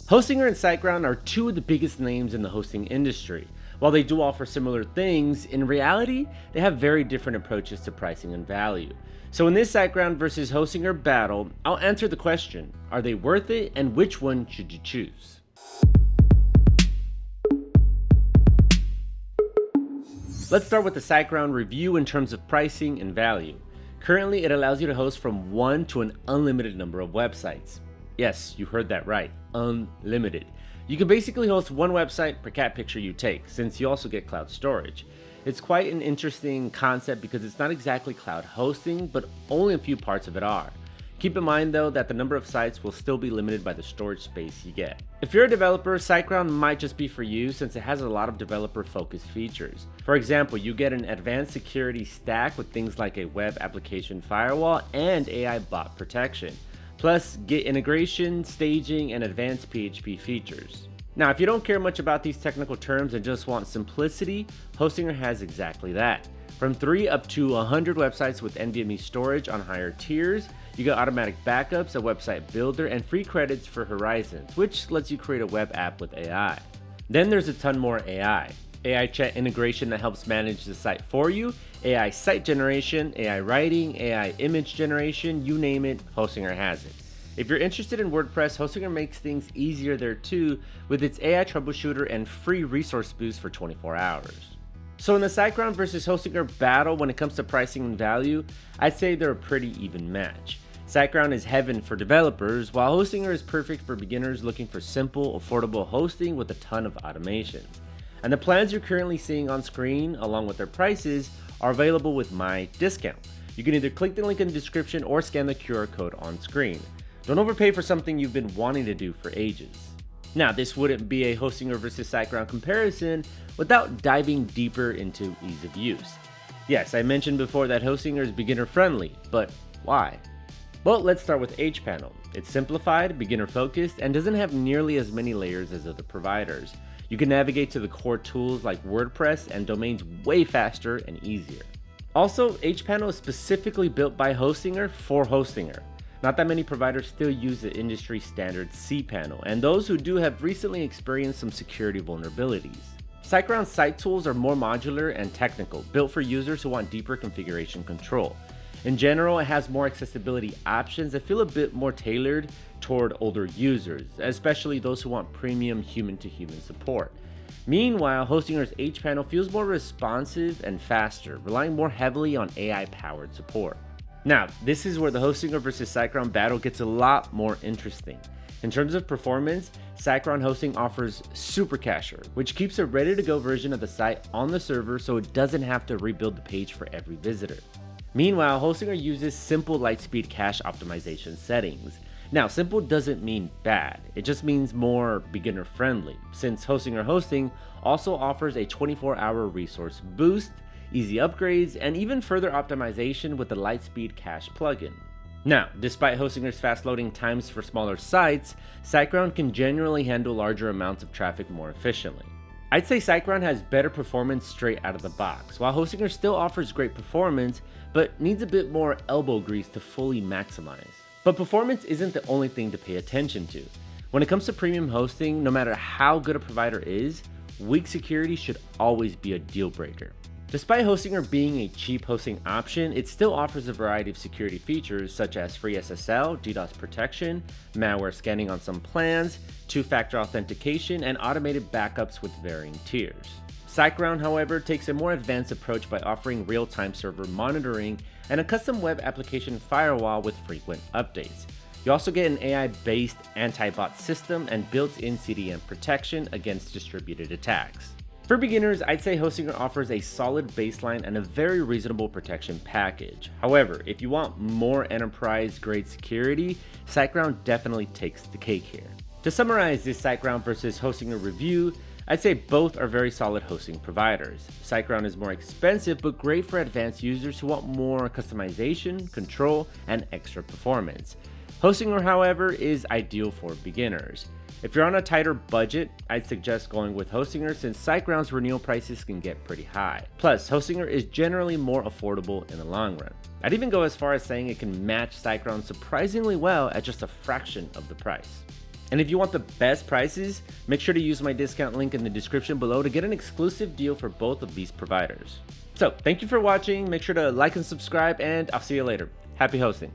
Hostinger and SiteGround are two of the biggest names in the hosting industry. While they do offer similar things, in reality, they have very different approaches to pricing and value. So in this SiteGround versus Hostinger battle, I'll answer the question, are they worth it and which one should you choose? Let's start with the SiteGround review in terms of pricing and value. Currently, it allows you to host from 1 to an unlimited number of websites. Yes, you heard that right, unlimited. You can basically host one website per cat picture you take, since you also get cloud storage. It's quite an interesting concept because it's not exactly cloud hosting, but only a few parts of it are. Keep in mind though that the number of sites will still be limited by the storage space you get. If you're a developer, SiteGround might just be for you since it has a lot of developer-focused features. For example, you get an advanced security stack with things like a web application firewall and AI bot protection. Plus, Git integration, staging, and advanced PHP features. Now, if you don't care much about these technical terms and just want simplicity, Hostinger has exactly that. From 3 up to 100 websites with NVMe storage on higher tiers, you get automatic backups, a website builder, and free credits for Horizons, which lets you create a web app with AI. Then there's a ton more AI chat integration that helps manage the site for you, AI site generation, AI writing, AI image generation, you name it, Hostinger has it. If you're interested in WordPress, Hostinger makes things easier there too with its AI troubleshooter and free resource boost for 24 hours. So in the SiteGround versus Hostinger battle, when it comes to pricing and value, I'd say they're a pretty even match. SiteGround is heaven for developers, while Hostinger is perfect for beginners looking for simple, affordable hosting with a ton of automation. And the plans you're currently seeing on screen, along with their prices, are available with my discount. You can either click the link in the description or scan the QR code on screen. Don't overpay for something you've been wanting to do for ages. Now, this wouldn't be a Hostinger versus SiteGround comparison without diving deeper into ease of use. Yes, I mentioned before that Hostinger is beginner friendly, but why? Well, let's start with hPanel. It's simplified, beginner focused, and doesn't have nearly as many layers as other providers. You can navigate to the core tools like WordPress and domains way faster and easier. Also, hPanel is specifically built by Hostinger for Hostinger. Not that many providers still use the industry standard cPanel, and those who do have recently experienced some security vulnerabilities. SiteGround site tools are more modular and technical, built for users who want deeper configuration control. In general, it has more accessibility options that feel a bit more tailored toward older users, especially those who want premium human-to-human support. Meanwhile, Hostinger's hPanel feels more responsive and faster, relying more heavily on AI-powered support. Now, this is where the Hostinger versus SiteGround battle gets a lot more interesting. In terms of performance, SiteGround hosting offers Super Cacher, which keeps a ready-to-go version of the site on the server so it doesn't have to rebuild the page for every visitor. Meanwhile, Hostinger uses simple Lightspeed cache optimization settings. Now, simple doesn't mean bad, it just means more beginner friendly, since Hostinger hosting also offers a 24-hour resource boost, easy upgrades, and even further optimization with the Lightspeed cache plugin. Now, despite Hostinger's fast loading times for smaller sites, SiteGround can generally handle larger amounts of traffic more efficiently. I'd say SiteGround has better performance straight out of the box, while Hostinger still offers great performance, but needs a bit more elbow grease to fully maximize. But performance isn't the only thing to pay attention to. When it comes to premium hosting, no matter how good a provider is, weak security should always be a deal breaker. Despite Hostinger being a cheap hosting option, it still offers a variety of security features such as free SSL, DDoS protection, malware scanning on some plans, two-factor authentication, and automated backups with varying tiers. SiteGround, however, takes a more advanced approach by offering real-time server monitoring and a custom web application firewall with frequent updates. You also get an AI-based anti-bot system and built-in CDN protection against distributed attacks. For beginners, I'd say Hostinger offers a solid baseline and a very reasonable protection package. However, if you want more enterprise-grade security, SiteGround definitely takes the cake here. To summarize this SiteGround versus Hostinger review, I'd say both are very solid hosting providers. SiteGround is more expensive, but great for advanced users who want more customization, control, and extra performance. Hostinger, however, is ideal for beginners. If you're on a tighter budget, I'd suggest going with Hostinger since SiteGround's renewal prices can get pretty high. Plus, Hostinger is generally more affordable in the long run. I'd even go as far as saying it can match SiteGround surprisingly well at just a fraction of the price. And if you want the best prices, make sure to use my discount link in the description below to get an exclusive deal for both of these providers. So thank you for watching. Make sure to like and subscribe, and I'll see you later. Happy hosting.